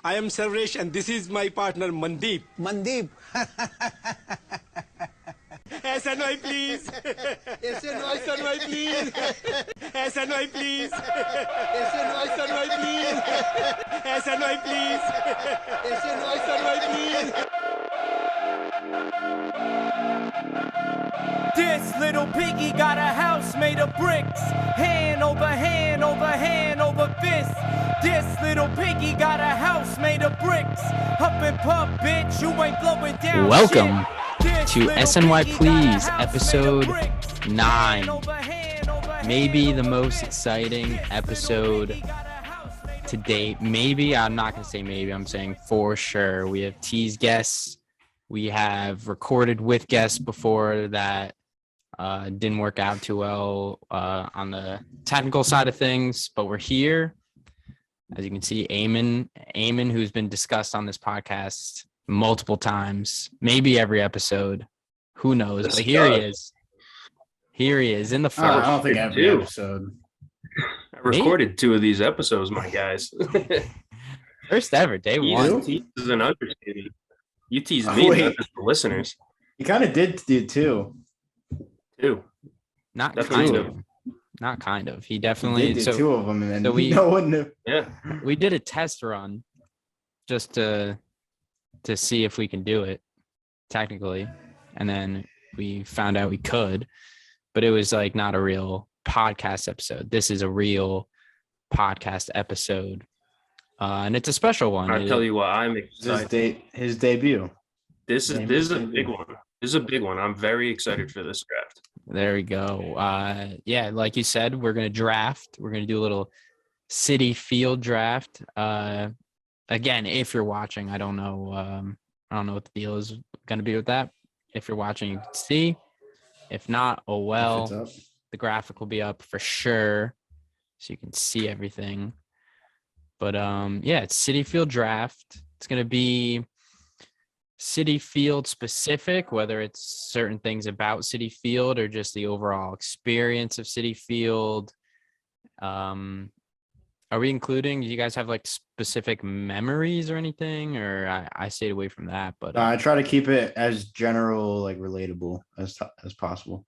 I am Sarvesh and this is my partner Mandeep. Mandeep. SNY please. SNY please. SNY please. SNY please. SNY please. SNY please. This little piggy got a house made of bricks. Hand over hand over hand over fist. This little piggy got a house made of bricks. Up and pump, bitch, you ain't blowing down. Welcome to little SNY piggy got a Please, house episode made of bricks. 9. Hand over hand over Maybe hand the over most fist. exciting This little episode piggy got a house made of to date. Maybe, I'm not going to say maybe, I'm saying for sure. We have teased guests. We have recorded with guests before that didn't work out too well on the technical side of things, but we're here. As you can see, Eamon, who's been discussed on this podcast multiple times, maybe every episode. Who knows? But here he is. Here he is in the flesh. I don't think every Two. episode. I recorded 2 of these episodes, my guys. First ever, day one. Tease is an understatement. You teased Oh, me, wait. not just the listeners, You kind of did do too. too. Not That's kind true. of. Not kind of. He You definitely. did do 2 of them, and then so we- no one knew. Yeah. We did a test run just to see if we can do it technically, and then we found out we could, but it was like not a real podcast episode. This is a real podcast episode, and it's a special one. I tell you what, I'm His excited. his debut. This is a big one. This is a big one. I'm very excited for this draft. There we go. Yeah, like you said, we're gonna draft. We're gonna do a little Citi Field draft. Again, if you're watching, I don't know what the deal is gonna be with that. If you're watching, you can see. If not, oh well. If it's up. The graphic will be up for sure, so you can see everything. But yeah, it's Citi Field draft. It's gonna be Citi Field specific, whether it's certain things about Citi Field or just the overall experience of Citi Field. Are we including? Do you guys have like specific memories or anything? Or I stayed away from that, but I try to keep it as general, like relatable as possible.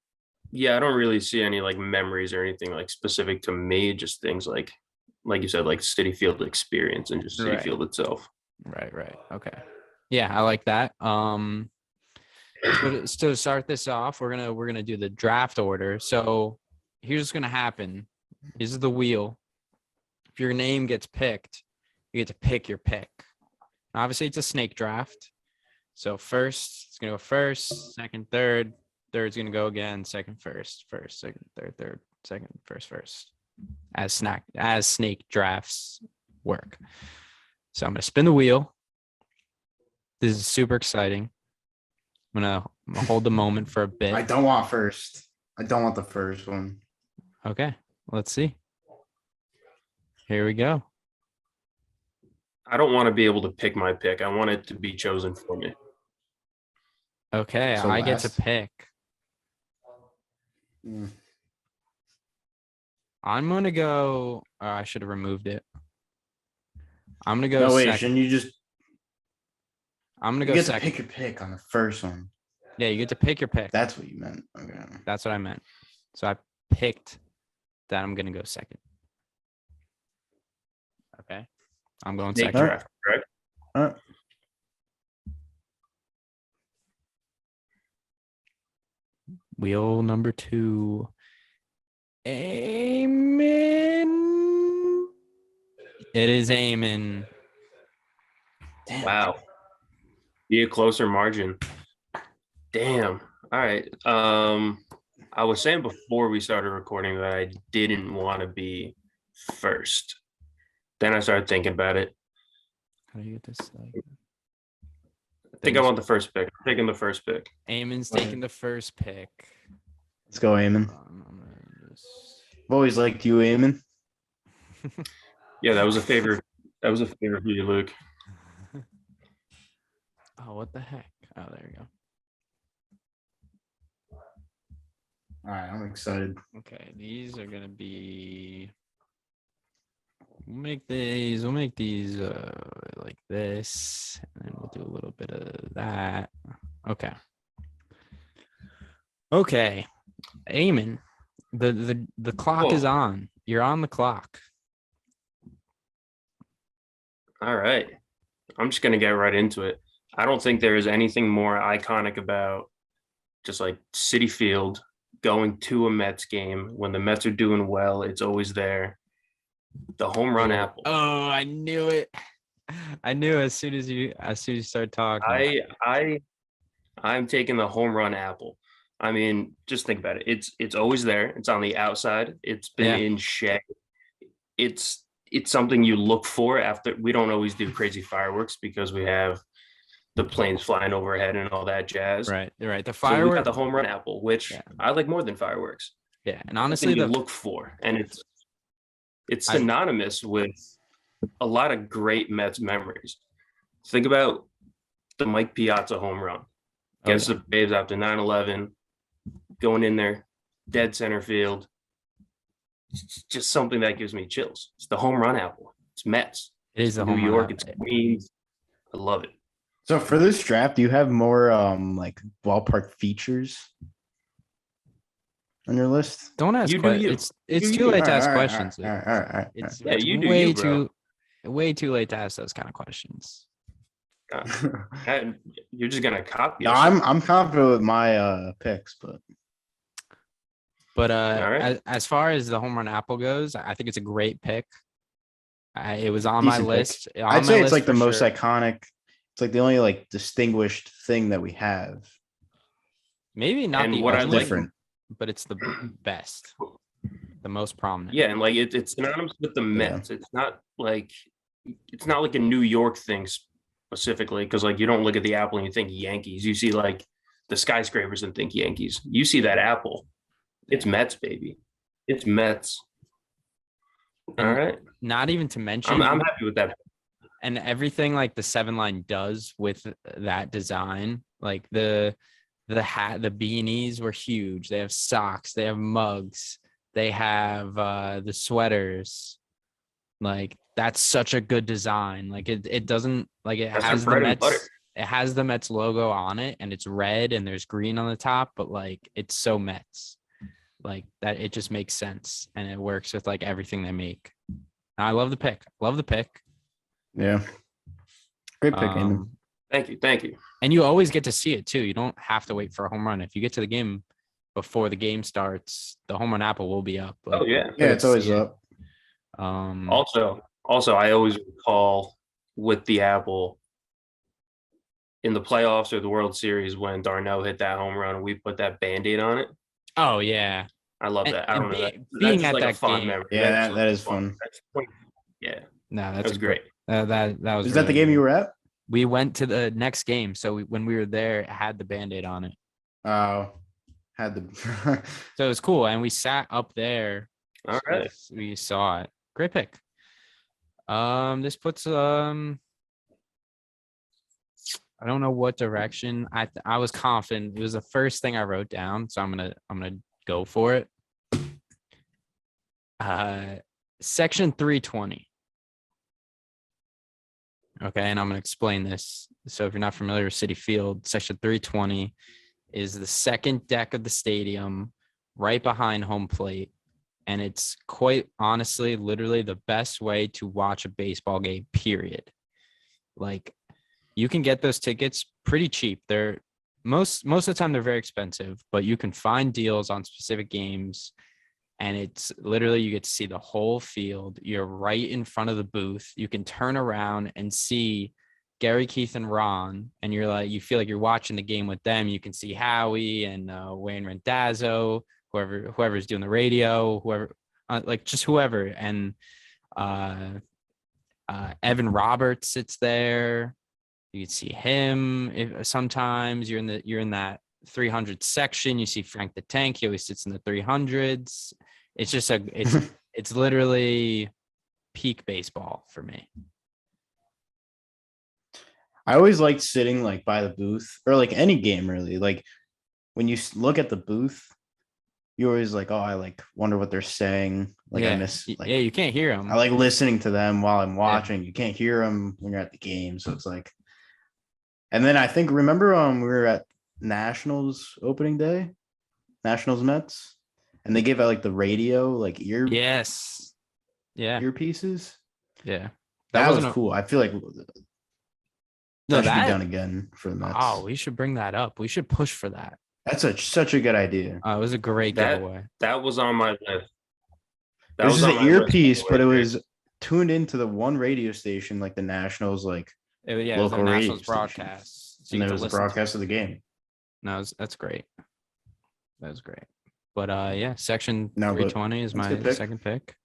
Yeah, I don't really see any like memories or anything like specific to me. Just things like you said, like Citi Field experience and just Citi Right. Field itself. right. Okay. Yeah, I like that. So to start this off, we're gonna do the draft order. So here's what's gonna happen. This is the wheel. If your name gets picked, you get to pick your pick. Obviously, it's a snake draft. So first, it's gonna go first, second, third. Third's gonna go again. Second, first, second, third, second, first. As snake drafts work. So I'm gonna spin the wheel. This is super exciting. I'm gonna hold the moment for a bit. I don't want first. I don't want the first one. Okay, let's see. Here we go. I don't want to be able to pick my pick. I want it to be chosen for me. Okay, So I get to last. pick. Mm. I'm gonna go. I should have removed it. I'm gonna go No, wait, second. shouldn't you just I'm gonna you go get to second. pick your pick on the first one? Yeah, you get to pick your pick. That's what you meant. Okay. That's what I meant. So I picked that I'm gonna go second. Okay, I'm going Snake second. draft, correct? All right. Wheel number 2. Eamon. It is Eamon. Damn. Wow. Be a closer margin. Damn. All right. I was saying before we started recording that I didn't want to be first. Then I started thinking about it. How do you get this? I think I want the first pick. I'm taking the first pick. Eamon's taking the first pick. Let's go, Eamon. I'm gonna just- I've always liked you, Eamon. Yeah, that was a favor. That was a favor for you, Luke. Oh, what the heck? Oh, there we go. All right, I'm excited. Okay, these are gonna be. We'll make these like this, and then we'll do a little bit of that. Okay. Okay. Eamon, the clock is Whoa. on. You're on the clock. All right. I'm just gonna get right into it. I don't think there is anything more iconic about just like Citi Field, going to a Mets game when the Mets are doing well. It's always there. The home run apple. Oh, I knew it. I knew as soon as you start talking. I'm taking the home run apple. I mean, just think about it. It's always there. It's on the outside. It's been in shade. It's something you look for after. We don't always do crazy fireworks because we have the planes flying overhead and all that jazz. Right. The So we firework. got the home run apple, which Yeah. I like more than fireworks. Yeah, and Something honestly, you look for, and it's synonymous with a lot of great Mets memories. Think about the Mike Piazza home run against the Braves after 9/11, going in there, dead center field. It's just something that gives me chills. It's the home run apple. It's Mets. it is the New home York. run. It's Queens. I love it. So for this draft, do you have more like ballpark features on your list? Don't ask You do questions. you. It's You too do. late to ask All right, questions. all right. It's, Yeah, it's you do way you, bro. way too late to ask those kind of questions. And you're just gonna copy. No, us. I'm confident with my picks, but But All right. as far as the home run apple goes, I think it's a great pick. It was on my decent pick. list. I'd say it's like the most sure. iconic. It's like the only like distinguished thing that we have. Maybe not And the what I only, like- Different. but it's the best, the most prominent. Yeah, and like it's synonymous with the Mets. It's not like a New York thing specifically, because like you don't look at the apple and you think Yankees. You see like the skyscrapers and think Yankees. You see that apple. It's Mets, baby. It's Mets. All And right. Not even to mention, I'm happy with that. and everything like the 7 line does with that design, like the hat, the beanies were huge. They have socks, they have mugs, they have the sweaters. Like that's such a good design. Like it doesn't like it That's has their the bread and butter. Mets. It has the Mets logo on it, and it's red, and there's green on the top. But like it's so Mets, like that. It just makes sense, and it works with like everything they make. I love the pick. Love the pick. Yeah. Great pick, Eamon. Thank you. And you always get to see it too. You don't have to wait for a home run. If you get to the game before the game starts, the home run apple will be up. Like, Oh yeah. Yeah, it's always up. Also, I always recall with the apple in the playoffs or the World Series when Darnell hit that home run, we put that Band-Aid on it. Oh yeah. I love And- that. I and don't know. being That's at like a that fond game- memory. Yeah, That's that is fun. Yeah, No, that that's was great. That was. Is that the really game good. you were at? We went to the next game, so when we were there, it had the Band-Aid on it, Oh, had the so it was cool. And we sat up there. All right. We saw it. Great pick. This puts I don't know what direction. I was confident. It was the first thing I wrote down, so I'm gonna go for it. Section 320. Okay, and I'm gonna explain this. So if you're not familiar with Citi Field, Section 320 is the second deck of the stadium, right behind home plate, and it's quite honestly, literally the best way to watch a baseball game. Period. Like, you can get those tickets pretty cheap. They're most of the time they're very expensive, but you can find deals on specific games, and it's literally you get to see the whole field. You're right in front of the booth. You can turn around and see Gary, Keith, and Ron, and you feel like you're watching the game with them. You can see Howie and Wayne Randazzo, whoever's doing the radio, whoever, just whoever, and Evan Roberts sits there. You can see him. Sometimes you're in that 300 section. You see Frank the Tank. He always sits in the 300s. It's just it's literally peak baseball for me. I always liked sitting like by the booth or like any game really. Like when you look at the booth, you always like, oh, I like wonder what they're saying. Like I Yeah. miss like Yeah, you can't hear them. I like listening to them while I'm watching. You can't hear them when you're at the game, so it's like. And then I think remember we were at Nationals opening day, Nationals Mets, and they gave out like the radio like Yes. Yeah. earpieces. Yeah. That was wasn't a- cool. I feel like No, that should be that. done again for the Mets. Oh, we should bring that up. We should push for that. That's such a good idea. It was a great That giveaway. that was on my list. That It was just on an my list, earpiece, by but the it way. was tuned into the one radio station, like the Nationals, like Yeah, it was a local radio Nationals station. broadcast. So and you there get was to a listen to it. broadcast of the game. No, that's great. That was great. But yeah, section No, but 320 is that's a my good pick. second pick.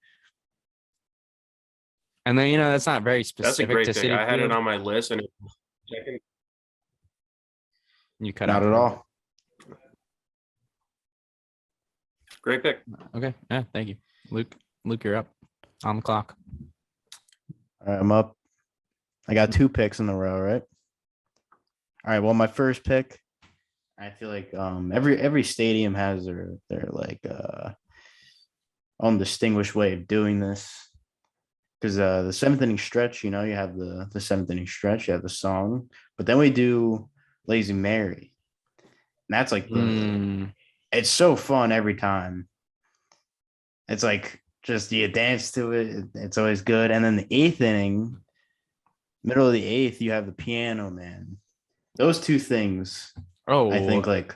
And then that's not very That's a specific great to pick. Citi I had it Field. on my list, and second. You cut Not out at for me. all. Great pick. Okay. Yeah, thank you. Luke, you're up on the clock. All right, I'm up. I got 2 picks in a row, right? All right. Well, my first pick, I feel like every stadium has their like own distinguished way of doing this. Because the 7th inning stretch, you have the 7th inning stretch, you have the song, but then we do Lazy Mary. And that's like it's so fun every time. It's like just you dance to it. It's always good. And then the 8th inning, middle of the 8th, you have the piano man. Those 2 things, Oh, I think, like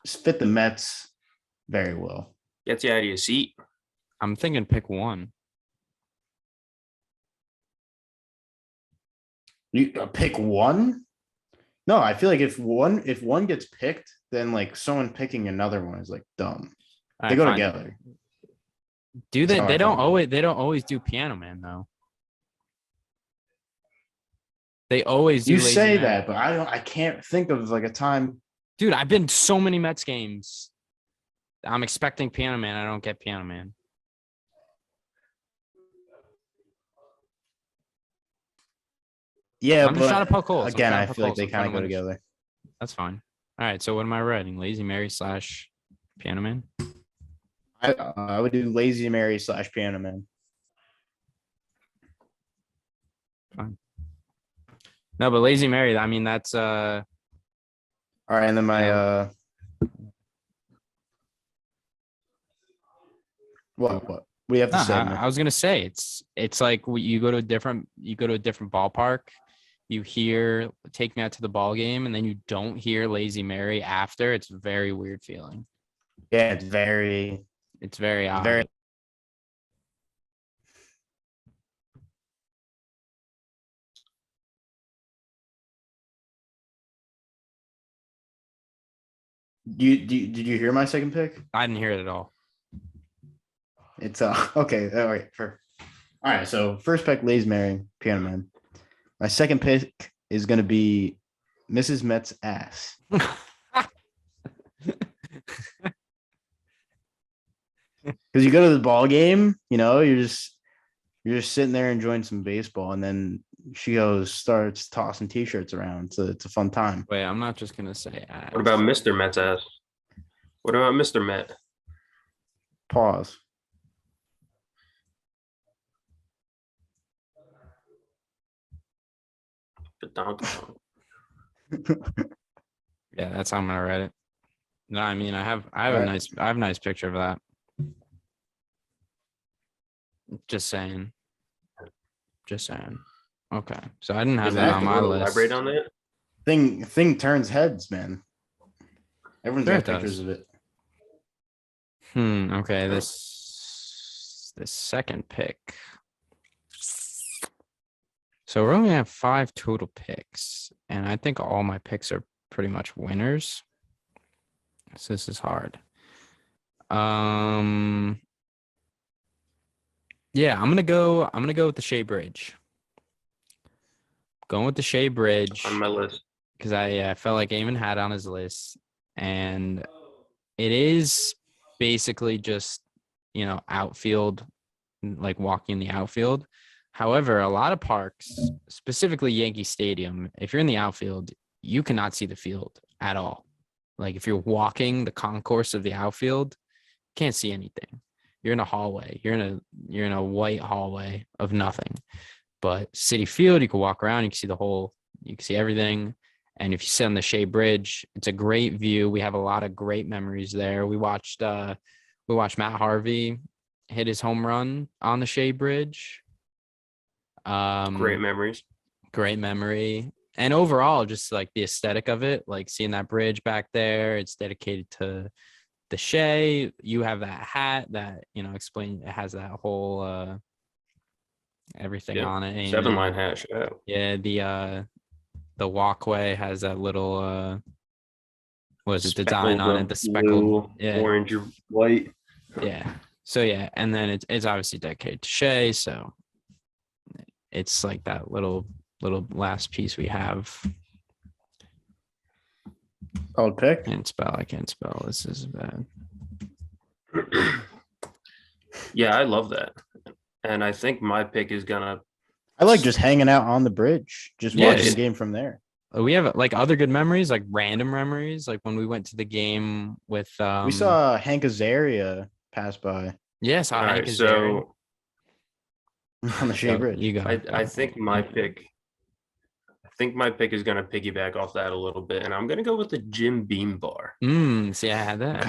fit the Mets very well. Gets you out of your seat. I'm thinking pick one. You pick one? No, I feel like if one gets picked, then like someone picking another one is like dumb. All They right, go fine. together. Do they? That's how I They don't feel. always do Piano Man though. They always do. You Lazy say Man. that, but I can't think of like a time. Dude, I've been to so many Mets games. I'm expecting Piano Man. I don't get Piano Man. Yeah, I'm just trying to poke holes. I'm again, trying I to poke feel like holes. they I'm trying kind of to go win. together. That's fine. All right. So what am I writing? Lazy Mary / Piano Man. I would do Lazy Mary / Piano Man. No, but Lazy Mary. I mean, that's All right, and then my what we have to No, say. I was gonna say it's like you go to a different ballpark, you hear "Take Me Out to the Ball Game" and then you don't hear Lazy Mary after. It's a very weird feeling. Yeah, it's very odd. very. Did you hear my second pick? I didn't hear it at all. It's okay. All right. All right. So first pick, Lazy Mary, Piano Man. My second pick is gonna be Mrs. Met's ass. Because you go to the ball game, you're just sitting there enjoying some baseball, and then she starts tossing t-shirts around. So it's a fun time. Wait, I'm not just gonna say ass. What about Mr. Met's ass? What about Mr. Met? Pause. Yeah, that's how I'm gonna write it. No, I mean I have a Alright. nice picture of that. Just saying. Okay, so I didn't have that on my list. Elaborate on that. Thing turns heads, man. Everyone's Sure got it pictures does. of it. Okay, this second pick. So we're only have 5 total picks, and I think all my picks are pretty much winners. So this is hard. Yeah, I'm gonna go with the Shea Bridge. Going with the Shea Bridge On my list. because I felt like Eamon had on his list, and it is basically just outfield, like walking in the outfield. However, a lot of parks, specifically Yankee Stadium, if you're in the outfield, you cannot see the field at all. Like if you're walking the concourse of the outfield, can't see anything. You're in a hallway. You're in a white hallway of nothing. But Citi Field, you can walk around, you can see you can see everything. And if you sit on the Shea Bridge, it's a great view. We have a lot of great memories there. We watched Matt Harvey hit his home run on the Shea Bridge. Great memories. Great memory. And overall, just like the aesthetic of it, like seeing that bridge back there, it's dedicated to the Shea. You have that hat that, explain it has that whole everything on it. 7-line hat. Yeah, the walkway has that little what is it, design on it, the speckled orange or white. Yeah. So yeah, and then it's obviously dedicated to Shea, so it's like that little last piece we have. I'll pick. I can't spell. This is bad. Yeah, I love that. And I think my pick is gonna. I like just hanging out on the bridge, just watching the game from there. We have like other good memories, like random memories, like when we went to the game with. We saw Hank Azaria pass by. Yes, all right. So on the Shea Bridge. You go. I think my pick. Is going to piggyback off that a little bit, and I'm going to go with the Jim Beam bar. See, I had that.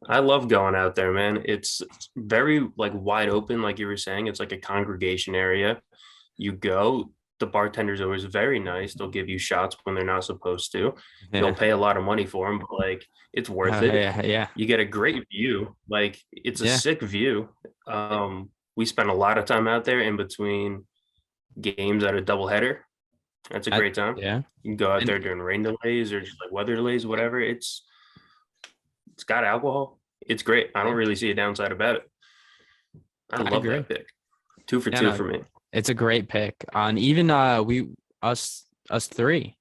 I love going out there, man. It's very like wide open, like you were saying. It's like a congregation area. You go, the bartender's always very nice. They'll give you shots when they're not supposed to. Yeah. They'll pay a lot of money for them, but like it's worth it. Yeah. You get a great view. Like it's a sick view. We spent a lot of time out there in between games at a doubleheader. That's a great time. Yeah. You can go out there during rain delays or just like weather delays, whatever. It's got alcohol. It's great. I don't really see a downside about it. I love that pick. 2 for 2 for me. It's a great pick. And even us three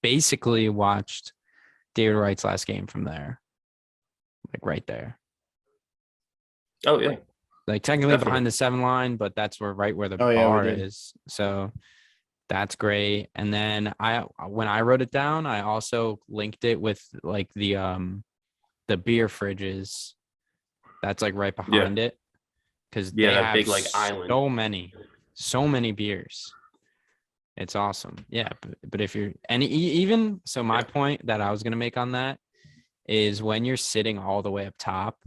basically watched David Wright's last game from there. Like right there. Oh yeah. Like technically behind the 7 line, but that's right where the bar is. So that's great. And then when I wrote it down, I also linked it with like the beer fridges. That's like right behind it. Because they have big like island. So many beers. It's awesome. Yeah. But if you're even so my point that I was gonna make on that is when you're sitting all the way up top,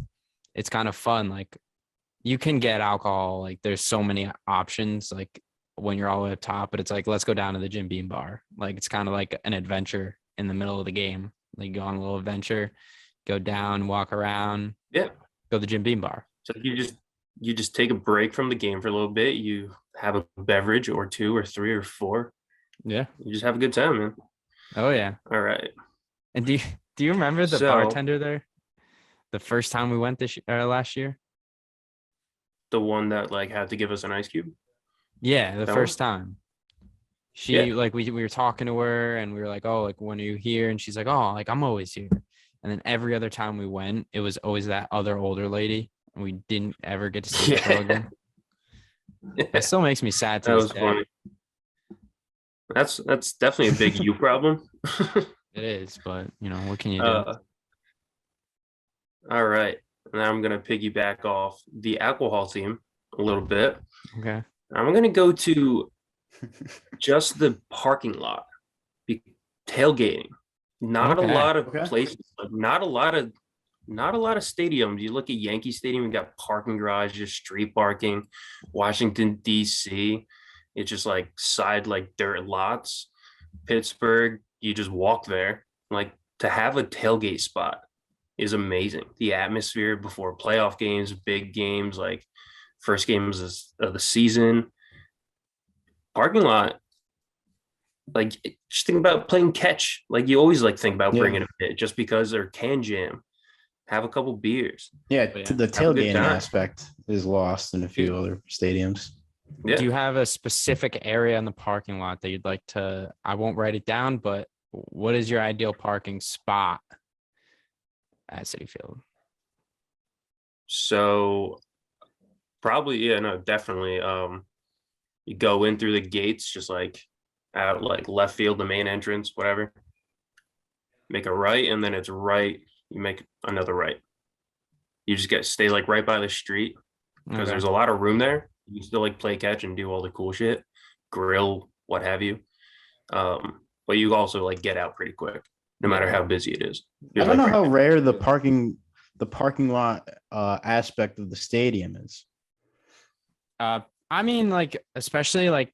it's kind of fun. Like you can get alcohol, like there's so many options like when you're all the way up top, but it's like let's go down to the Jim Beam bar. Like it's kind of like an adventure in the middle of the game. Like go on a little adventure, go down, walk around, go to the Jim Beam bar. So you just take a break from the game for a little bit, you have a beverage or 2 or 3 or 4. Yeah. You just have a good time, man. Oh yeah. All right. And do you remember the bartender there? The first time we went last year? The one that like had to give us an ice cube? Yeah, the first time. She like we were talking to her and we were like, oh, like when are you here? And she's like, oh, like I'm always here. And then every other time we went, it was always that other older lady. And we didn't ever get to see her again. It still makes me sad to this day. Funny. That's definitely a big you problem. It is, but what can you do? All right. Now I'm gonna piggyback off the alcohol theme a little bit. Okay. I'm gonna go to just the parking lot, tailgating. Not a lot of places, like not a lot of stadiums. You look at Yankee Stadium, you got parking garages, street parking. Washington D.C., it's just like side like dirt lots. Pittsburgh, you just walk there. Like to have a tailgate spot is amazing. The atmosphere before playoff games, big games, like first games of the season. Parking lot, like just think about playing catch. Like you always like think about bringing a pit just because they're can jam. Have a couple beers. Yeah, the tailgating aspect is lost in a few other stadiums. Yeah. Do you have a specific area in the parking lot that you'd like to? I won't write it down, but what is your ideal parking spot at Citi Field? So probably, definitely. You go in through the gates, just like out like left field, the main entrance, whatever. Make a right, and then it's right you make another right. You just stay like right by the street because Okay. there's a lot of room there. You can still like play catch and do all the cool shit, grill, what have you. But you also like get out pretty quick, no matter how busy it is. I don't know how rare the parking lot aspect of the stadium is. I mean, like, especially like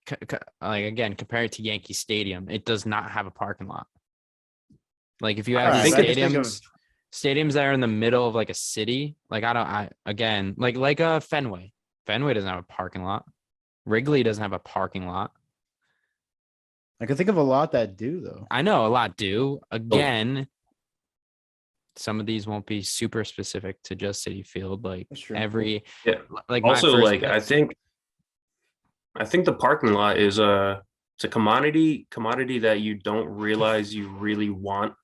again, compared to Yankee Stadium, it does not have a parking lot. Like if you have Alright, these I just think stadiums that are in the middle of like a city, like again, like a Fenway. Fenway doesn't have a parking lot. Wrigley doesn't have a parking lot. I can think of a lot that do though. I know a lot do. Again, some of these won't be super specific to just Citi Field. Like That's true. like Also, my first like I think the parking lot is it's a commodity that you don't realize you really want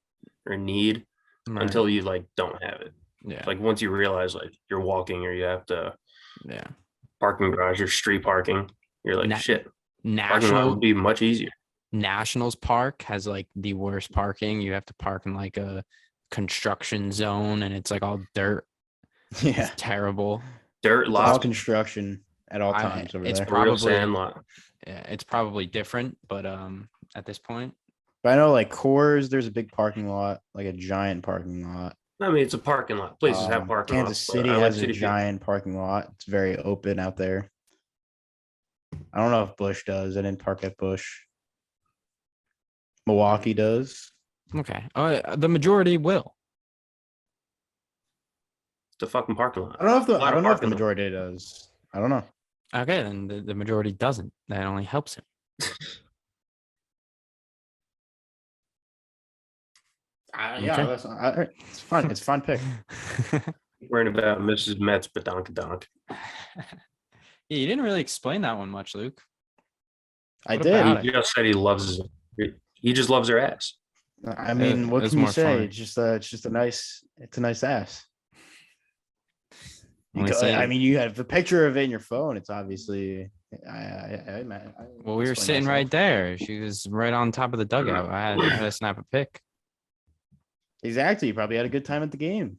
or need right. until you like don't have it. Yeah. Like once you realize like you're walking or you have to Yeah. parking garage or street parking, you're like shit. Parking lot would be much easier. Nationals Park has like the worst parking. You have to park in like a construction zone and it's like all dirt. Yeah. It's terrible. Dirt All lot. construction at all times over it's there. probably Real sand lot. Yeah, it's probably different, but at this point. But I know like Coors, there's a big parking lot, like a giant parking lot. I mean, it's a parking lot. Places have parking Kansas lots. City has a giant parking lot. It's very open out there. I don't know if Busch does. I didn't park at Busch. Milwaukee does. Okay. The majority will. The fucking parking lot. I don't know if the majority does. I don't know. Okay, then the majority doesn't. That only helps him. Yeah, it's fun. It's a fun pick. Worrying about Mrs. Metz badonkadonk. Yeah, you didn't really explain that one much, Luke. I What did. about He just said he loves he just loves her ass. I mean, what it's can you more say? fun. It's just a nice ass. Only saying- I mean, you have the picture of it in your phone. It's obviously. Well, we were sitting right there. She was right on top of the dugout. I had to snap a pic. Exactly. You probably had a good time at the game.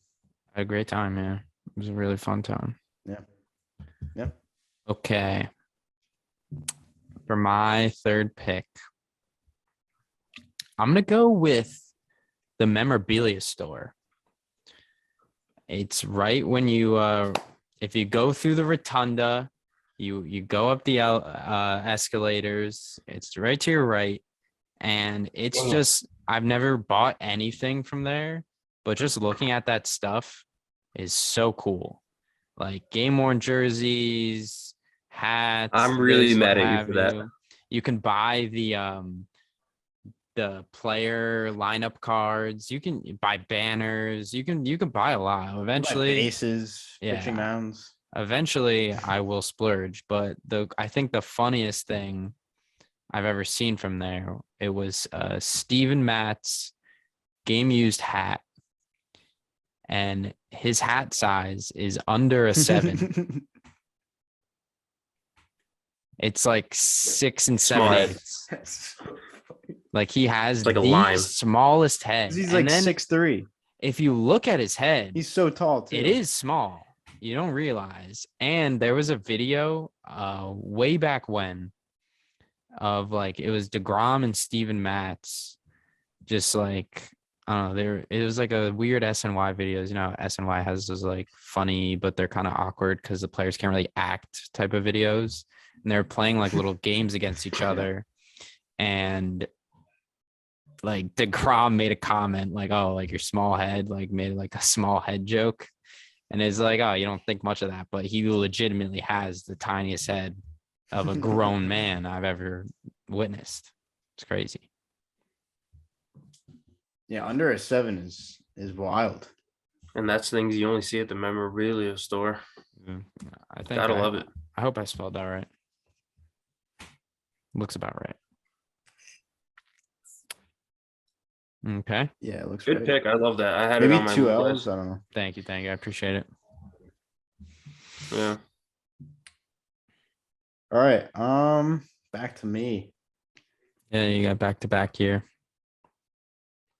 I had a great time, man. It was a really fun time. Yeah. Yep. Okay. For my third pick, I'm going to go with the memorabilia store. It's right when you, if you go through the rotunda, you go up the escalators, it's right to your right. And it's just, I've never bought anything from there, but just looking at that stuff is so cool. Like game worn jerseys, hats. I'm really mad at you for that. You can buy the player lineup cards. You can buy banners. You can buy a lot. Eventually, bases, pitching mounds. Eventually, I will splurge. But I think the funniest thing I've ever seen from there, it was Steven Matt's game used hat, and his hat size is under a 7. It's like 6 7/8. Like he has like the a lime. smallest head. He's like 6'3". If you look at his head, he's so tall too. It is small. You don't realize. And there was a video way back when of like it was DeGrom and Steven Matz, just like I don't know. It was like a weird SNY videos. You know, SNY has those like funny, but they're kind of awkward because the players can't really act type of videos. And they're playing like little games against each other. And like DeGrom made a comment like, oh, like your small head, like made like a small head joke. And it's like, oh, you don't think much of that, but he legitimately has the tiniest head of a grown man I've ever witnessed. It's crazy. Yeah, under a 7 is wild. And that's things you only see at the memorabilia store. I think Gotta love it. I hope I spelled that right. Looks about right. Okay. Yeah, it looks good right. pick. I love that. I had maybe it on my 2 list. L's. I don't know. Thank you. I appreciate it. Yeah. All right. Back to me. Yeah, you got back to back here.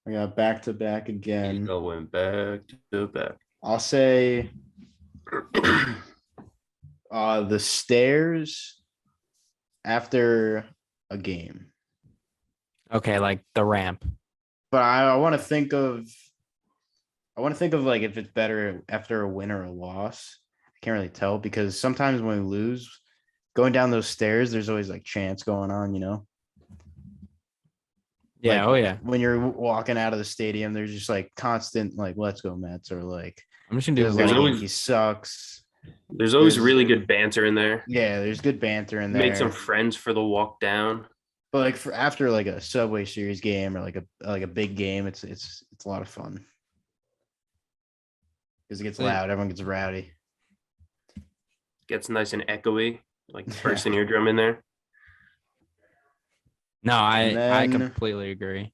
We got back to back He's again. going back to back. I'll say the stairs after a game. Okay, like the ramp. But I want to think of like if it's better after a win or a loss. I can't really tell because sometimes when we lose, going down those stairs, there's always like chants going on, you know? Yeah. Like, Oh yeah. when you're walking out of the stadium, there's just like constant like "Let's go Mets" or like I'm just gonna do "There's There's like always- Yankee sucks." There's always There's- really good banter in there. Yeah, there's good banter in there. Made some friends for the walk down. But like for after like a Subway Series game or like a big game, it's a lot of fun because it gets So- loud. Everyone gets rowdy. Gets nice and echoey, like the first eardrum in there. No, I And then- completely agree.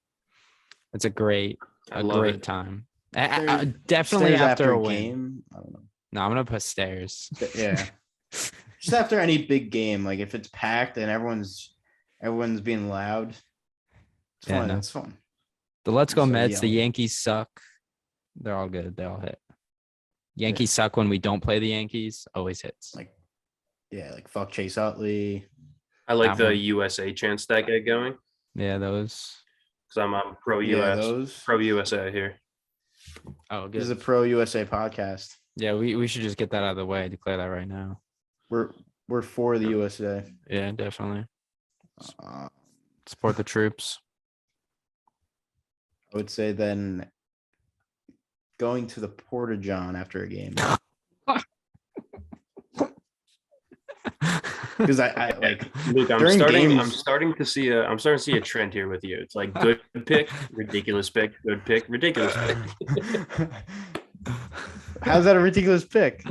It's a great I a love great it. time. Stairs- Definitely Stairs after a win. game. I don't know. No, I'm gonna put stairs. But yeah, just after any big game, like if it's packed and everyone's being loud, it's Yeah, fun. no. It's fun. The Let's Go So Mets, the yelling. Yankees suck. They're all good. They all hit. Yankees suck when we don't play the Yankees. Always hits. Like yeah, like fuck Chase Utley. I like That the one. USA chants that get going Yeah, those. because I'm pro Yeah, US, those. pro USA here. Oh, This is good. a pro USA podcast. Yeah, we should just get that out of the way. Declare that right now. We're for the USA. Yeah, definitely. I Support the troops. would say then going to the Porta John after a game because I like Luke, I'm During games- starting to see a trend here with you. It's like good pick, ridiculous pick, good pick, ridiculous pick. how's that a ridiculous pick?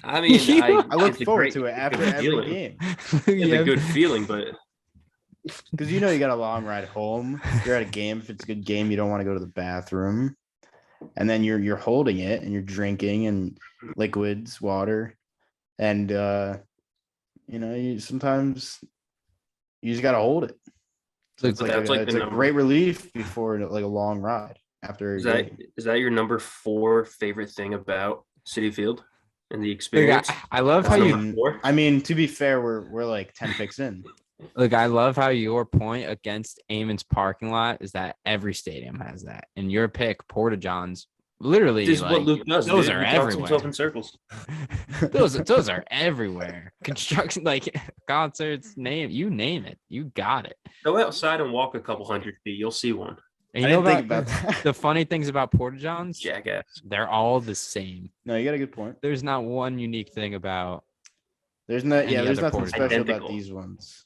I mean, I look it's a forward great- to it it's a after good every feeling. game It's a good feeling, but because you know you got a long ride home. You're at a game. If it's a good game, you don't want to go to the bathroom, and then you're holding it and you're drinking and liquids, water, and you know you sometimes you just gotta hold it. So it's But like that's like it's the a number. great relief before like a long ride after a is that game. is that your number 4 favorite thing about Citi Field and the Look, experience? I love how I you mean, Four? I mean, to be fair, we're like 10 picks in. look. I love how your point against Eamon's parking lot is that every stadium has that, and your pick Porta Johns literally This is like, what Luke does. those dude. are He talks himself everywhere. in circles. those are everywhere. Construction, like concerts, name it, you got it. Go outside and walk a couple hundred feet. You'll see one. And I you know didn't think about, about that. the funny things about Porta Johns? Jackass. They're all the same. No, you got a good point. There's not one unique thing about There's no, Any there's other nothing Porta special Identical. about these ones.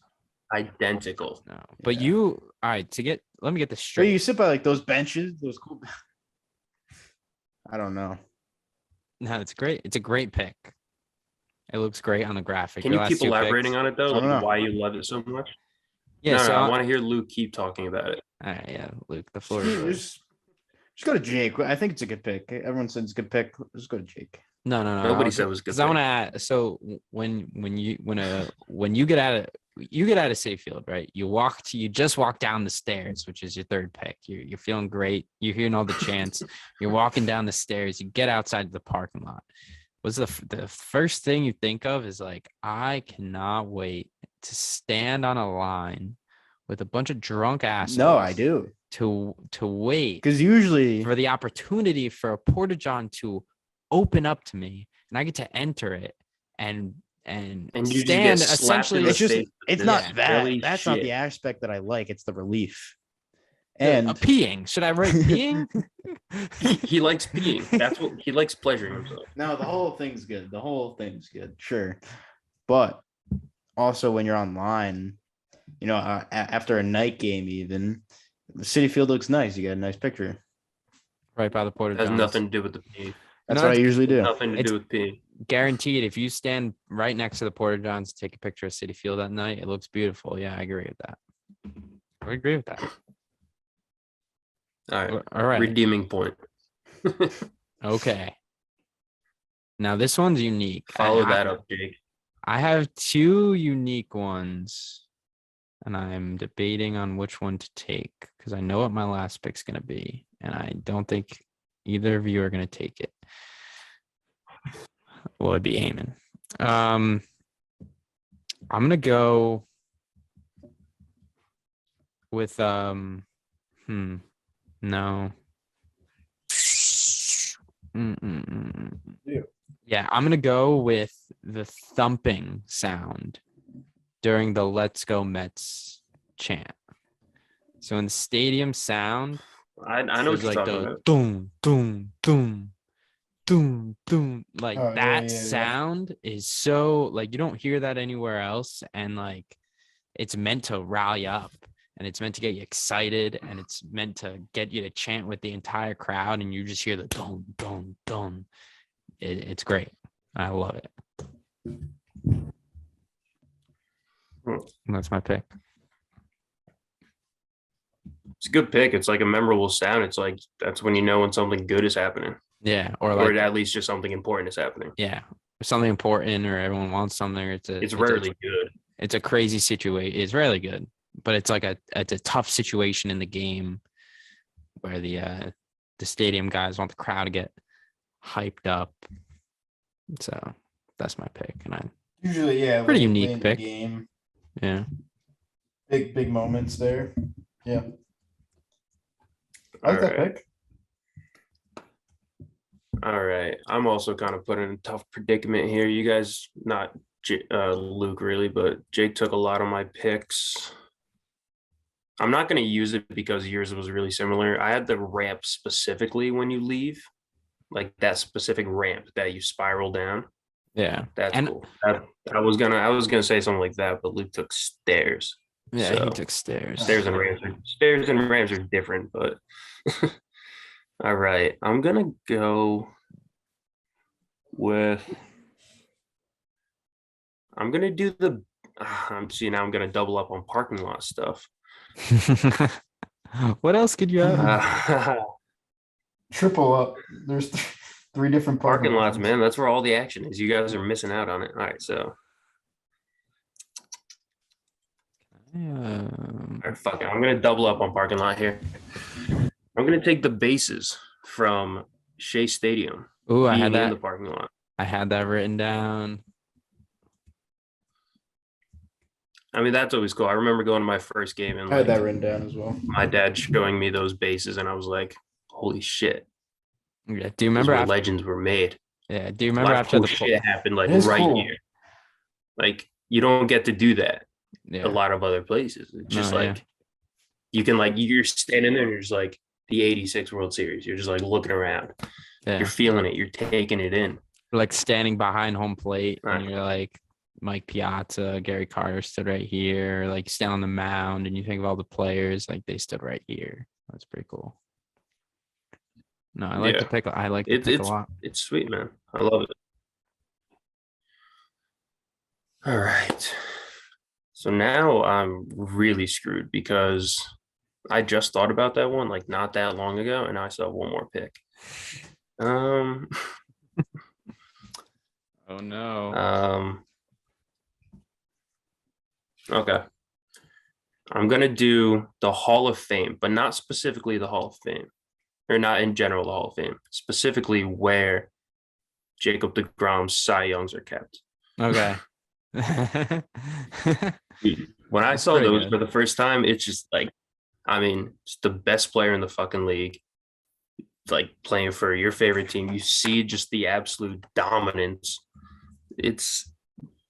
Identical. no. But Yeah. you, all right, let me get this But straight. you sit by like those benches, those cool. I don't know. No, it's great. It's a great pick. It looks great on the graphic. Can you keep elaborating on it though? I don't Like know. why you love it so much? Yeah, no, so I want to hear Luke keep talking about it. all right, yeah, Luke, the floor is yours. Just go to Jake. I think it's a good pick. Everyone said it's a good pick. Just go to Jake. No. Nobody said it was a good Because I pick. want to add. So when you get out of Citi Field, right? You just walk down the stairs, which is your third pick. You're feeling great. You're hearing all the chants. You're walking down the stairs. You get outside the parking lot. What's the first thing you think of is like, I cannot wait to stand on a line with a bunch of drunk assholes. No, I do. To wait Because usually, for the opportunity for a Porta John to open up to me, and I get to enter it and And you just stand get slapped in essentially. the it's just, face it's with not this that. silly That's not shit. the aspect that I like. It's the relief. a And peeing. Should I write peeing? He likes peeing. That's what he likes, pleasuring himself. no, the whole thing's good. The whole thing's good. Sure. But also when you're online, you know, after a night game, even the Citi Field looks nice. You got a nice picture. Right by the Porta It has Johns. nothing to do with the peeing. That's No, what I it's- usually do. Nothing to It's- do with peeing. Guaranteed. If you stand right next to the Porta Johns, take a picture of Citi Field at night, it looks beautiful. Yeah, I agree with that. I agree with that. All right. All right. Redeeming point. Okay. Now this one's unique. Follow I- that up, Jake. I have two unique ones. and I'm debating on which one to take because I know what my last pick's going to be, and I don't think either of you are going to take it. Well, it'd be Eamon. I'm going to go with no. Yeah, I'm going to go with the thumping sound during the Let's Go Mets chant. So in the stadium sound, I know what there's you're like talking the about. doom, doom, doom, doom, doom. Like Oh, that yeah. sound is so like you don't hear that anywhere else. And like it's meant to rile you up and it's meant to get you excited and it's meant to get you to chant with the entire crowd and you just hear the doom, doom, doom. It's great. I love it. That's my pick. It's a good pick. It's like a memorable sound. It's like that's when you know when something good is happening, Yeah, or at least just something important is happening. yeah, something important or everyone wants something. Or It's rarely good. It's a crazy situation. It's really good, but it's like it's a tough situation in the game where the stadium guys want the crowd to get hyped up. So that's my pick, and I Usually, yeah. Pretty late unique in the pick. game. yeah. Big moments there. Yeah. I All like that right. pick. All right. I'm also kind of put in a tough predicament here. You guys, not Luke really, but Jake took a lot of my picks. I'm not going to use it because yours was really similar. I had the ramp specifically when you leave, like that specific ramp that you spiral down. Yeah. That's cool. I was gonna say something like that, but Luke took stairs. Yeah, So, he took stairs. stairs and ramps are different, but all right. I'm gonna go with. I'm gonna do the. Now I'm gonna double up on parking lot stuff. What else could you have? Triple up. There's 3 different Parking lots, ones. man. That's where all the action is. You guys are missing out on it. All right, so. All right, fuck it. I'm gonna double up on parking lot here. I'm gonna take the bases from Shea Stadium. Ooh, I being had in the that. parking lot. I had that written down. I mean, that's always cool. I remember going to my first game and I had that like written down as well. my dad showing me those bases, and I was like, "Holy shit!" Yeah. Do you This is remember where after? legends were made. Yeah. Do you A remember lot of after cool the? shit happened like It is right cool. here. Like you don't get to do that Yeah. a lot of other places. It's just No, yeah. like you can like you're standing there and you're just like the '86 World Series. You're just like looking around. Yeah. You're feeling it. You're taking it in. Like standing behind home plate, and Right. you're like Mike Piazza, Gary Carter stood right here. Like you stand on the mound, and you think of all the players, like they stood right here. That's pretty cool. No, I like the Yeah. pick. I like the pick a lot. It's sweet, man. I love it. All right. So now I'm really screwed because I just thought about that one like not that long ago, and I still have one more pick. Oh no. Okay. I'm gonna do the Hall of Fame, but not specifically the Hall of Fame, or not in general the Hall of Fame, specifically where Jacob deGrom's Cy Youngs are kept. Okay. When I That's saw pretty those good. for the first time, it's just like, I mean, it's the best player in the fucking league. Like playing for your favorite team, you see just the absolute dominance. It's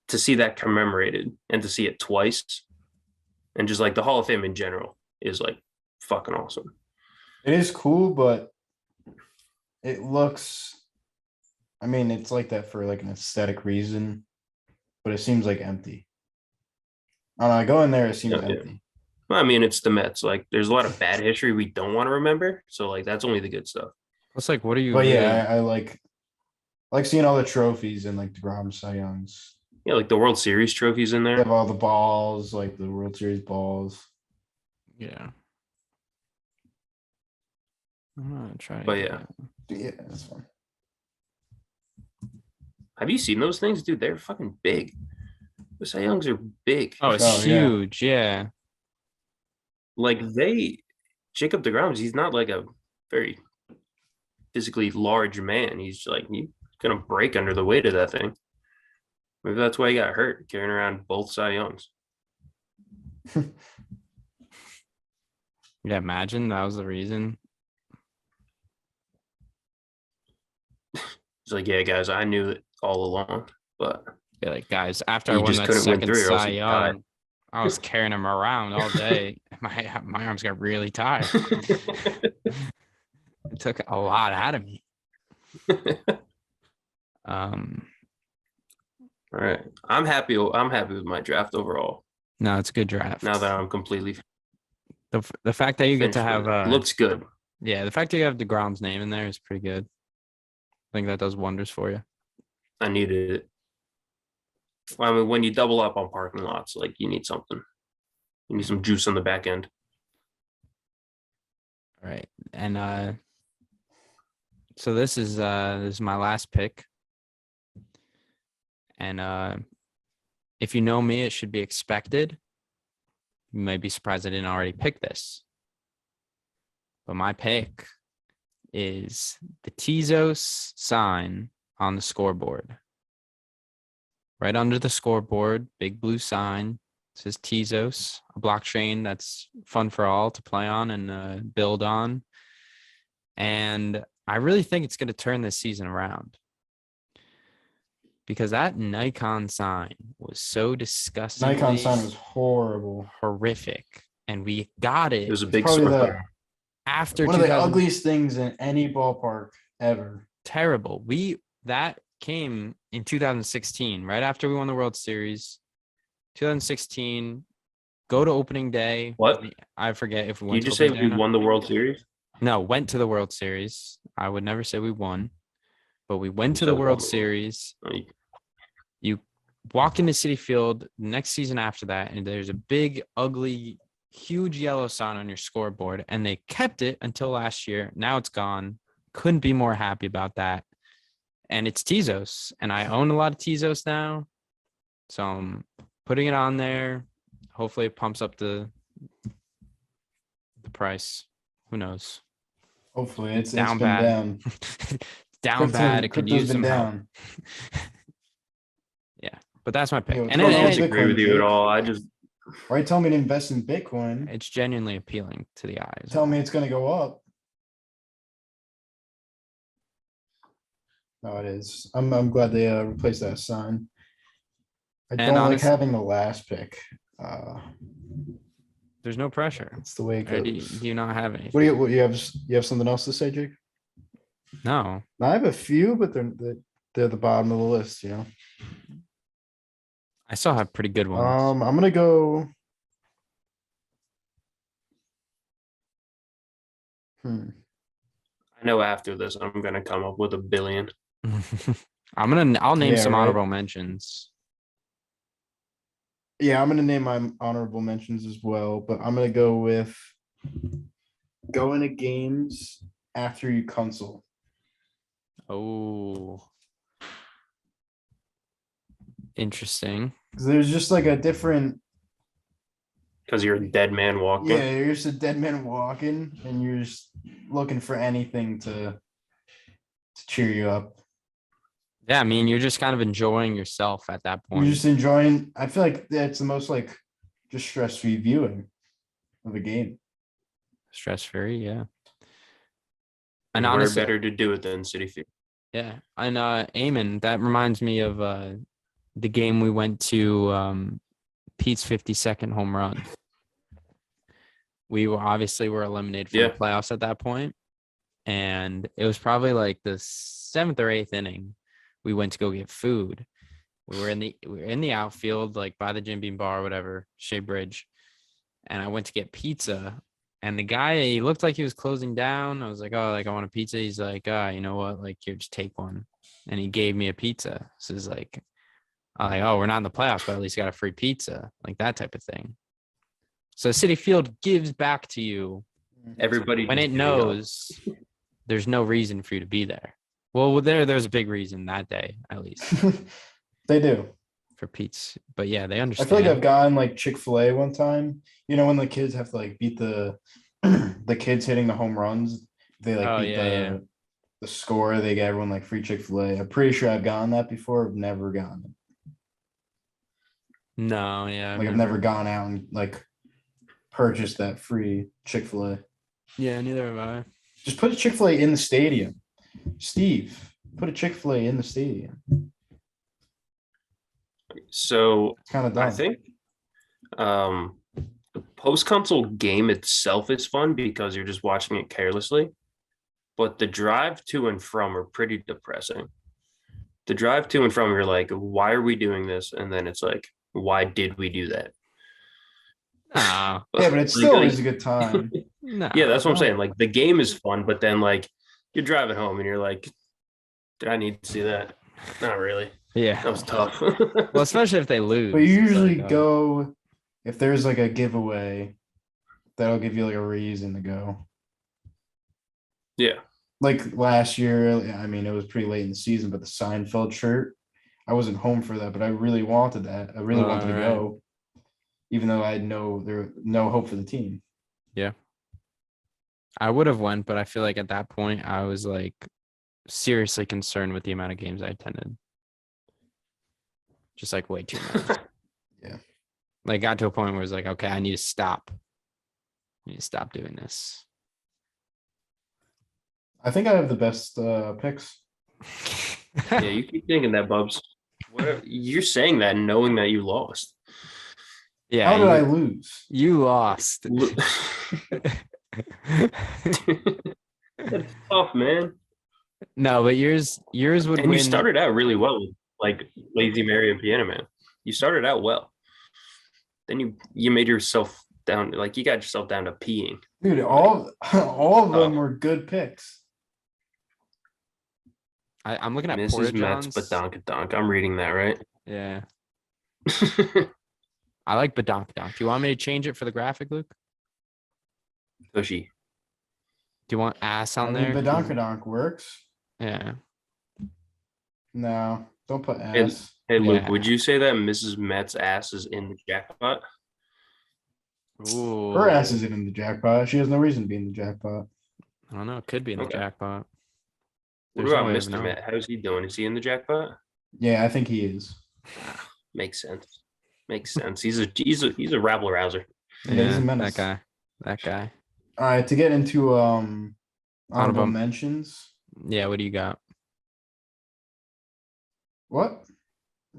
to see that commemorated and to see it twice, and just like the Hall of Fame in general is like fucking awesome. It is cool, but it looks. I mean, it's like that for like an aesthetic reason, but it seems like empty. I don't know. I go in there, it seems Yeah. empty. Well, I mean, it's the Mets. Like, there's a lot of bad history we don't want to remember. So, like, that's only the good stuff. It's like, what are you? But really- yeah, I like seeing all the trophies and like DeGrom, Cy Youngs. Yeah, like the World Series trophies in They there. have all the balls, like the World Series balls. Yeah. I'm gonna try. But yeah. Yeah, that's fun. Have you seen those things, dude? They're fucking big. The Cy Youngs are big. Oh, it's Oh, yeah. huge. Yeah. like Jacob deGrom's, he's not like a very physically large man. He's gonna break under the weight of that thing. Maybe that's why he got hurt carrying around both Cy Youngs. Yeah, imagine that was the reason. He's like, yeah, guys, I knew it all along, but Yeah, like guys, after I you won just that couldn't win second 3 or else Cy you died. Young, I was carrying him around all day. My arms got really tired. It took a lot out of me. All right, I'm happy with my draft overall. No, it's a good draft. Now that I'm completely the fact that you get to finished with have it. Looks good. yeah, the fact that you have DeGrom's name in there is pretty good. I think that does wonders for you. I needed it. I mean, when you double up on parking lots, like you need something. You need some juice on the back end. All right. And so this is my last pick. And if you know me, it should be expected. You may be surprised I didn't already pick this. But my pick is the Tezos sign on the scoreboard. Right under the scoreboard, big blue sign says Tezos, a blockchain that's fun for all to play on and build on. And I really think it's going to turn this season around. Because that Nikon sign was so disgusting. Nikon sign was horrible. Horrific. And we got it. It was a big Probably after one of the ugliest things in any ballpark ever. Terrible. That came in 2016, right after we won the World Series. 2016, go to opening day. What? I forget if we went. You to just say opening day we or not. won the World Series? No, went to the World Series. I would never say we won, but we went to You the said World won. Series. Oh, You walk into Citi Field next season after that, and there's a big, ugly, huge yellow sign on your scoreboard, and they kept it until last year. Now it's gone. Couldn't be more happy about that. And it's Tezos, and I own a lot of Tezos now, so I'm putting it on there. Hopefully, it pumps up the price. Who knows? Hopefully, it's Down been bad. down. Down bad. It could Crypto's use been some help. down. Yeah, but that's my pick. Yo, And I I don't don't know, disagree Bitcoin, with you at Jake. all. I just Right? Tell me to invest in Bitcoin. it's genuinely appealing to the eyes. Tell me it's going to go up. No, it is. I'm glad they replaced that sign. I And don't like honest- having the last pick. There's no pressure. It's the way it Or do goes. you not have anything? What do you have? You have something else to say, Jake? No. I have a few, but they're the bottom of the list. You know. I still have pretty good ones. I'm gonna go. I know after this I'm gonna come up with $1 billion. I'll name Yeah, some right. honorable mentions. Yeah, I'm gonna name my honorable mentions as well, but I'm gonna go with going to games after you console. Oh. Interesting. Because there's just like a different. Because you're a dead man walking. Yeah, you're just a dead man walking, and you're just looking for anything to cheer you up. Yeah, I mean, you're just kind of enjoying yourself at that You're point. just enjoying. I feel like that's the most like just stress-free viewing of a game. Stress-free, yeah. And And where honestly, better to do it than Citi Field? yeah. And Eamon, that reminds me of the game we went to, Pete's 52nd home run. We were eliminated from Yeah. the playoffs at that point, and it was probably like the 7th or 8th inning. We went to go get food. We were in the outfield, like by the Jim Beam bar or whatever, Shea Bridge, and I went to get pizza. And the guy, he looked like he was closing down. I was like, oh, like I want a pizza. He's like, you know what? Like, here, just take one. And he gave me a pizza. So it's like, I'm like, oh, we're not in the playoffs, but at least got a free pizza, like that type of thing. So Citi Field gives back to you Everybody when just it gave up. knows there's no reason for you to be there. Well, there's a big reason that day, at least. They do. for Pete's. But yeah, they I understand. feel like I've gotten like Chick-fil-A one time. You know, when the kids have to like beat the the kids hitting the home runs, they like Oh, beat yeah. the score, they get everyone like free Chick-fil-A. I'm pretty sure I've gotten that before. I've never gotten it. No, yeah. Like I've never gone out and like purchased that free Chick-fil-A. Yeah, neither have I. Just put a Chick-fil-A in the stadium. Steve, put a Chick-fil-A in the stadium. So It's kind of dumb. I think the post-console game itself is fun because you're just watching it carelessly. But the drive to and from are pretty depressing. The drive to and from, you're like, why are we doing this? And then it's like, why did we do that? Ah, Yeah, but it still is a good time. no. Yeah, that's what I'm saying. Like the game is fun, but then like you're driving home and you're like, did I need to see that? Not really. Yeah. That was tough. Well, especially if they lose. But you it's usually like, go if there's like a giveaway, that'll give you like a reason to go. Yeah. Like last year, I mean, it was pretty late in the season, but the Seinfeld shirt, I wasn't home for that, but I really wanted that. I really wanted to right. go, even though I had no hope for the team. Yeah. I would have went, but I feel like at that point I was like seriously concerned with the amount of games I attended. Just like way too much. Yeah. Like got to a point where it's like, okay, I need to stop. I need to stop doing this. I think I have the best picks. Yeah, you keep thinking that, Bubs. What you're saying that knowing that you lost. Yeah. How did I lose? You lost. That's tough, man. No, but yours would And win. you started out really well with like Lazy Mary and Piano Man. You started out well. Then you made yourself down, like you got yourself down to peeing. Dude, all of them were good picks. I'm looking at Mrs. Metz Portajohn's. Badonkadonk. I'm reading that, right? Yeah. I like Badonkadonk. Do you want me to change it for the graphic, Luke? Tushy. Do you want ass on I mean, there? Badonkadonk works. Yeah. No, don't put Hey, ass. hey Luke, Yeah. would you say that Mrs. Met's ass is in the jackpot? Ooh. Her ass isn't in the jackpot. She has no reason to be in the jackpot. I don't know. It could be in the Okay. jackpot. What There's no about way of Mr. knowing. Met? How's he doing? Is he in the jackpot? Yeah, I think he is. Makes sense. Makes sense. He's a rabble rouser. Yeah, he's a menace. That guy. All right, to get into honorable Honorable- mentions. Yeah. What do you got? What?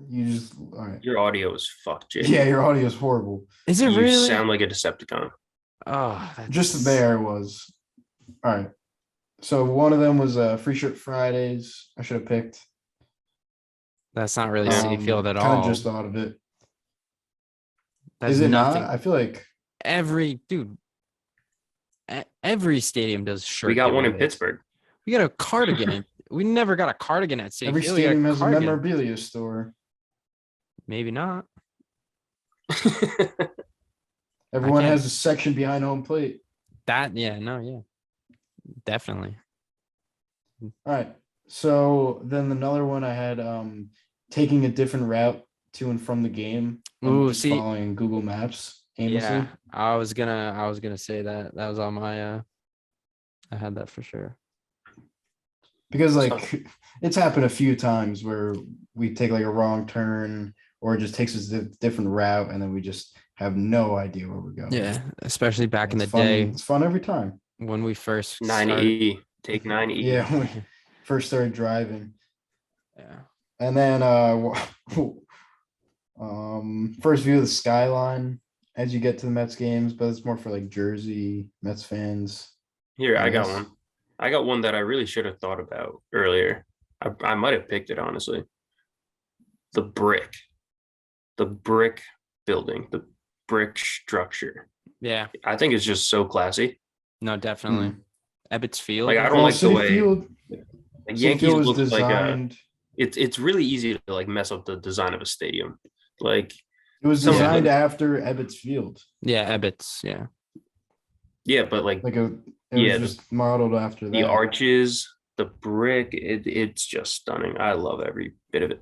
You just all right. Your audio is fucked, Jay. Yeah, your audio is horrible. Is it You really? sound like a Decepticon. Oh, that's... Just there was. All right. So one of them was Free Shirt Fridays. I should have picked. That's not really Citi Field at all. Kind of just thought of it. That's Is it nothing. not? I feel like Every stadium does shirt. We got one in giveaways. Pittsburgh. We got a cardigan. We never got a cardigan at Citi every Field. We got stadium has a cardigan. memorabilia store. Maybe not. Everyone can't- has a section behind home plate. Yeah. Definitely. All right. So then another one I had taking a different route to and from the game. Ooh, just see- following Google Maps aimlessly. Yeah, I was gonna say that. That was on my I had that for sure. Because like it's happened a few times where we take like a wrong turn or it just takes us a different route and then we just have no idea where we're going. Yeah, especially back in the It's fun. day It's fun every time. when we first 9E. Take 9E. Yeah, when we first started driving. Yeah. And then first view of the skyline as you get to the Mets games, but it's more for like Jersey Mets fans. Here, I got Yes. one. I got one that I really should have thought about earlier. I might have picked it, honestly. The brick building, the brick structure. Yeah. I think it's just so classy. No, definitely. Ebbets Field. Like, I don't Well, like the Citi way Field, like, Citi Yankees Field was looks like a. designed. It's really easy to like mess up the design of a stadium. Like, It was some of designed them- after Ebbets Field. Yeah, Ebbets. Yeah. yeah, but like Like it Yeah, was just modeled after that. the arches, the brick, it's just stunning. I love every bit of it.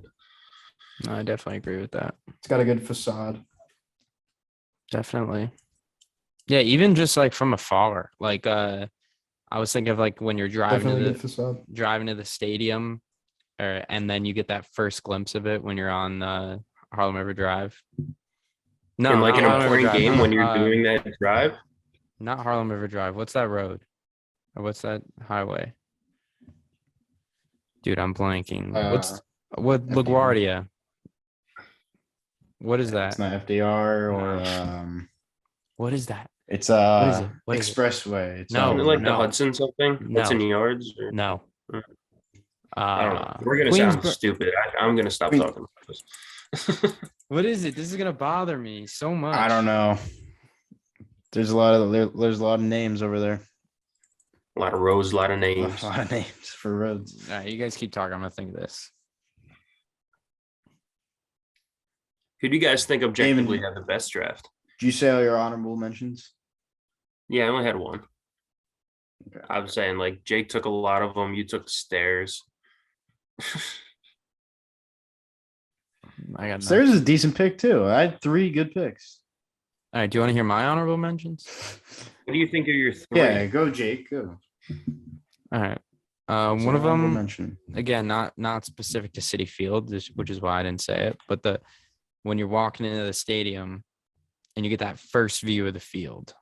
No, I definitely agree with that. It's got a good facade. Definitely. Yeah, even just like from afar. Like I was thinking of like when you're Definitely good facade. driving to the stadium, and then you get that first glimpse of it when you're on Harlem River Drive. No, In like not an Harlem River important Drive, game when you're um, doing that drive. Not Harlem River Drive. What's that road? Or what's that highway? Dude, I'm blanking. What FDR. LaGuardia? What is It's that? not FDR or What is that? it's What is it? What is it? expressway. It's No, Isn't it like the no. Hudson something? No. Hudson Yards? Or, No. I don't know. We're gonna sound stupid. I'm gonna stop Queens- talking about this. What is it? This is gonna bother me so much. I don't know. There's a lot of names over there. A lot of roads, a lot of A names. lot of names for roads. All right, you guys keep talking. I'm gonna think of this. Who do you guys think objectively Eamon. had the best draft? Did you say all your honorable mentions? Yeah, I only had one. Okay. I was saying like Jake took a lot of them. You took the stairs. I got Stairs is a decent pick too. I had 3 good picks. All right, do you want to hear my honorable mentions? What do you think are your three? Yeah, go Jake. Go. All right. What's One your of honorable them, mention? again, not specific to Citi Field, which is why I didn't say it. But when you're walking into the stadium and you get that first view of the field,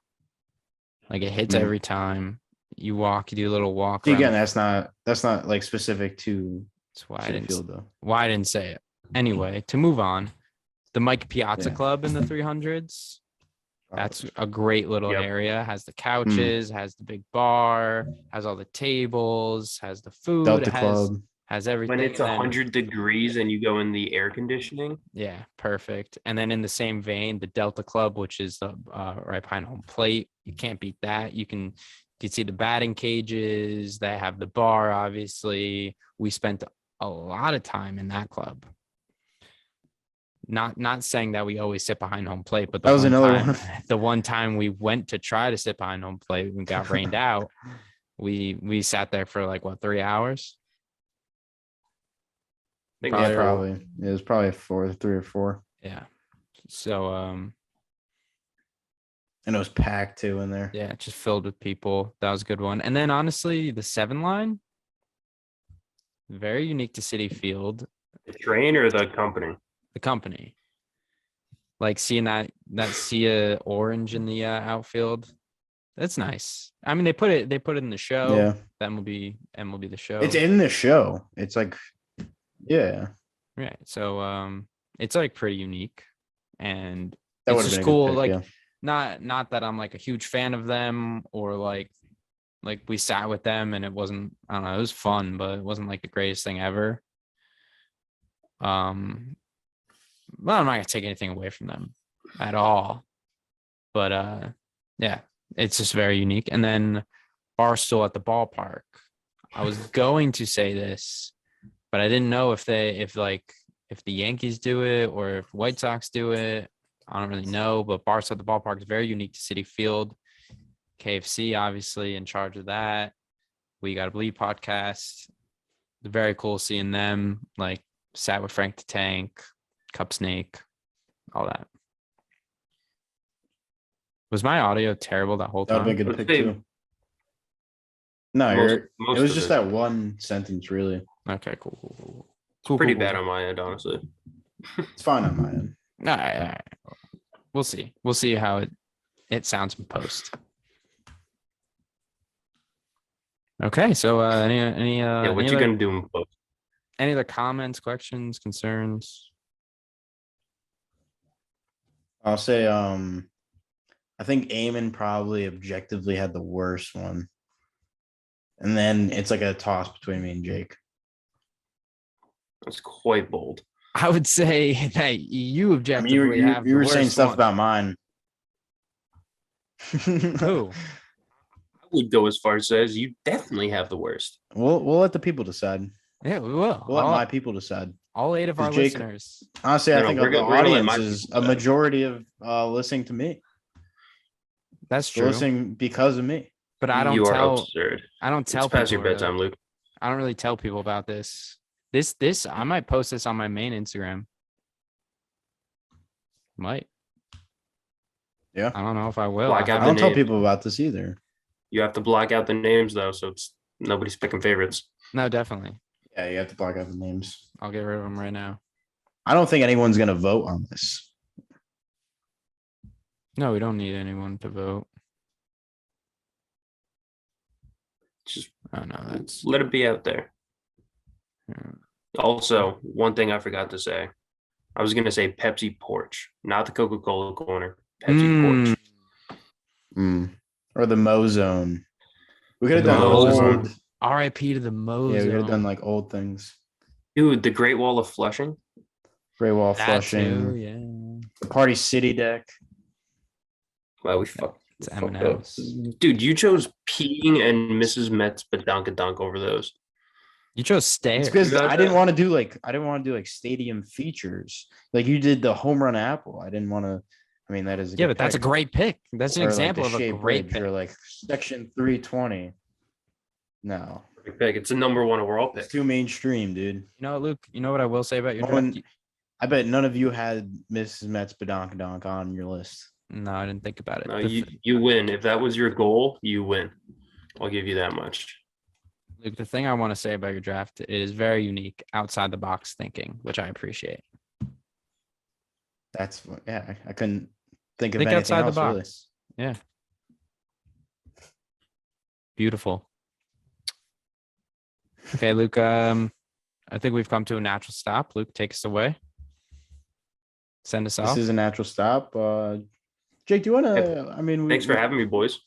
like it hits Mhm. every time you walk. You do a little walk. Again, around. that's not like specific to That's why I Citi didn't. Field though. Why I didn't say it. Anyway, to move on, the Mike Piazza Yeah. Club in the 300s. That's a great little Yep. area. Has the couches, has the big bar, has all the tables, has the food, Delta has Club. everything. When it's and then- 100 degrees and you go in the air conditioning. Yeah, perfect. And then in the same vein, the Delta Club, which is the right behind home plate. You can't beat that. You can see the batting cages. They have the bar. Obviously, we spent a lot of time in that club. Not saying that we always sit behind home plate, but That was another time, one. The one time we went to try to sit behind home plate and got rained out, we sat there for like 3 hours. I think Yeah, it's probably. It was probably 3 or 4. Yeah. So And it was packed too in there. yeah, just filled with people. That was a good one. And then honestly, the 7 line, very unique to Citi Field. the train or the company. The company, like seeing that Sia orange in the outfield, that's nice. I mean, they put it in the show. Yeah. That will be the show. It's in the show. It's like, yeah. Right. So it's like pretty unique, and That it's would have just been a cool. good pick, Like yeah. not that I'm like a huge fan of them, or like we sat with them and it wasn't, I don't know, it was fun, but it wasn't like the greatest thing ever. Well, I'm not gonna take anything away from them at all, but yeah, it's just very unique. And then Barstool at the ballpark. I was going to say this, but I didn't know if the Yankees do it or if White Sox do it. I don't really know, but Barstool at the ballpark is very unique to Citi Field. KFC obviously in charge of that. We Got to Bleed podcast. It's very cool seeing them. Like sat with Frank the Tank, Cup Snake, all that. Was my audio terrible that whole That would time? be a good Let's pick say too. No, most it was of just it. that one sentence, really. Okay, cool. Pretty bad on my end, honestly. It's fine on my end. All right. We'll see. We'll see how it sounds in post. Okay, so any Yeah, what any you other, gonna do in post? any other comments, questions, concerns? I'll say, I think Eamon probably objectively had the worst one. And then it's like a toss between me and Jake. That's quite bold. I would say that you I mean, objectively have. you the were saying worst stuff one. about mine. Who? I would go as far as says you definitely have the worst. We'll let the people decide. Yeah, we will. We'll let my people decide. All 8 of our Jake- listeners. Honestly, I No, think we're the gonna let audience my is people a decide. majority of listening to me. That's They're true. listening because of me. But I don't You are tell. absurd. I don't tell It's past your people bedtime, really. Luke. I don't really tell people about this. This I might post this on my main Instagram. Might. Yeah. I don't know if I will. Block out I the don't tell names. people about this either. You have to block out the names though, so it's nobody's picking favorites. No, definitely. Yeah, you have to block out the names. I'll get rid of them right now. I don't think anyone's gonna vote on this. No, we don't need anyone to vote. Just Oh no, that's let it be out there. yeah. Also, one thing I forgot to say. I was gonna say Pepsi Porch, not the Coca-Cola corner. Pepsi Porch. Or the Mo Zone. We could have The done Mo Zone. old. R.I.P. to the Mo Yeah, we could have Zone. done like old things. Dude, the Great Wall of Flushing. Great Wall That Flushing. too, yeah. The Party City deck. Wow, we fucked. It's fucked up. M&M's. Dude, you chose peeing and Mrs. Met's Badonkadonk over those. You chose It's stairs. because got I didn't that? want to do like stadium features. Like you did the home run apple. I didn't want to. I mean, that is a Yeah, good but that's a pick. great pick. That's an Or, like, example the of a Shea great Bridge, pick. or like section 320. No, Perfect pick. It's a number one overall it's pick. too mainstream, dude. You know, Luke. You know what I will say about your No draft? one- I bet none of you had Mrs. Met's Badonkadonk on your list. No, I didn't think about it. No, The you win. If that was your goal, you win. I'll give you that much. Luke, the thing I want to say about your draft is very unique, outside the box thinking, which I appreciate. That's yeah. I couldn't think of Think anything outside the else really. box. Yeah. Beautiful. Okay, Luke. I think we've come to a natural stop. Luke, take us away. Send us This off. is a natural stop. Jake, do you want to? I mean, Thanks for having me, boys.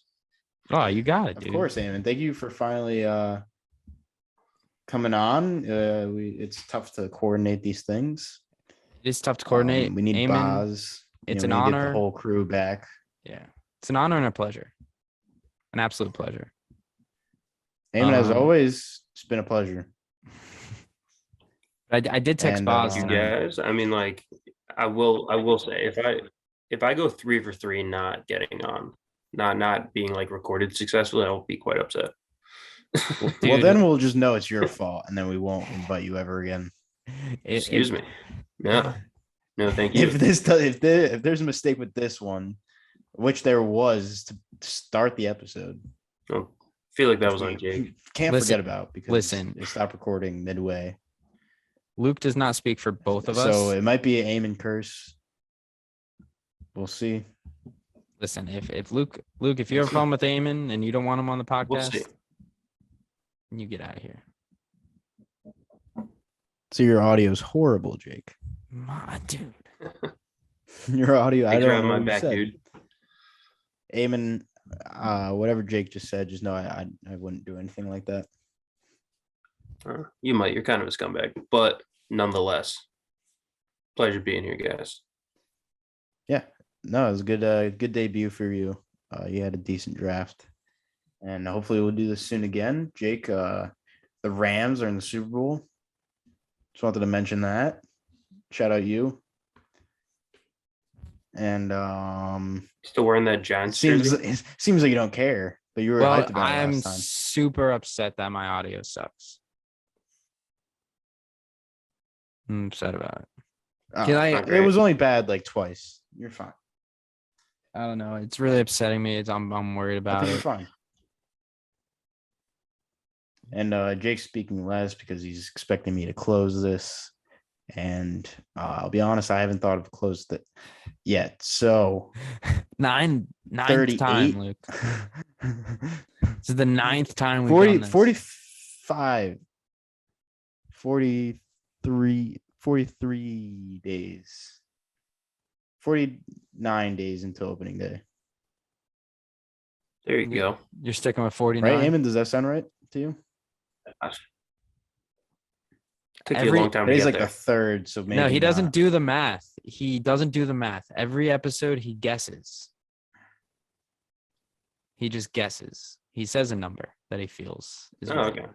Oh, you got it, Of dude. course, Eamon. Thank you for finally coming on. It's tough to coordinate these things. It is tough to coordinate. We need Eamon, Boz. it's we an need to get honor. the whole crew back. Yeah, it's an honor and a pleasure. An absolute pleasure. Eamon, as Um, always, it's been a pleasure. I did text And, Boz You tonight. guys, I mean, like, I will say if I go 3 for 3 not getting on, not being like recorded successfully, I'll be quite upset. Well, Dude. then we'll just know it's your fault, and then we won't invite you ever again. Excuse me. No, thank you. If there's a mistake with this one, which there was to start the episode, I feel like that was we on Jake. can't Listen- forget about because listen. they stopped recording midway. Luke does not speak for both of us. So it might be an Eamon curse. We'll see. Listen, if Luke, if you have a problem with Eamon and you don't want him on the We'll podcast, see. you get out of here. So your audio is horrible, Jake. My dude. Your audio, I Thanks for don't having know my what you back, said. dude. Eamon, whatever Jake just said, just know I wouldn't do anything like that. You might. You're kind of a scumbag, but nonetheless, pleasure being here, guys. No, it was a good debut for you. You had a decent draft, and hopefully we'll do this soon again. Jake, the Rams are in the Super Bowl. Just wanted to mention that. Shout out you. And Still wearing that Giants it jersey? seems like you don't care, but you were Well, hyped about it I'm last time. super upset that my audio sucks. I'm upset about it. Can I? not It great. was only bad like twice. You're fine. I don't know. It's really upsetting me. I'm worried I about think you're it. fine. And Jake's speaking less because he's expecting me to close this. And I'll be honest, I haven't thought of closed it yet. So Ninth 38. time, Luke. This is the 9th time we've 40, done this. 45, 43 days. 49 days until opening day. There you go. You're sticking with 49. Right, Eamon? Does that sound right to you? Took you Every- a long time to Today's get like there. the third, so maybe No, he doesn't not. do the math. He doesn't do the math. Every episode, he guesses. He just guesses. He says a number that he feels is Oh, right. okay.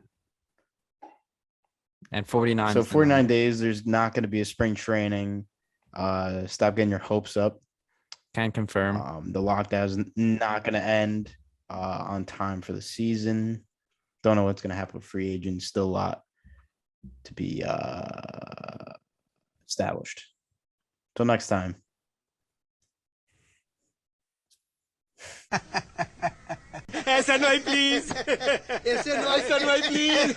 And 49. So is the 49 number. days, there's not going to be a spring training. Stop getting your hopes up. Can confirm. The lockdown's not going to end on time for the season. Don't know what's going to happen with free agents. Still a lot to be established. Till next time. SNY Please. SNY Please.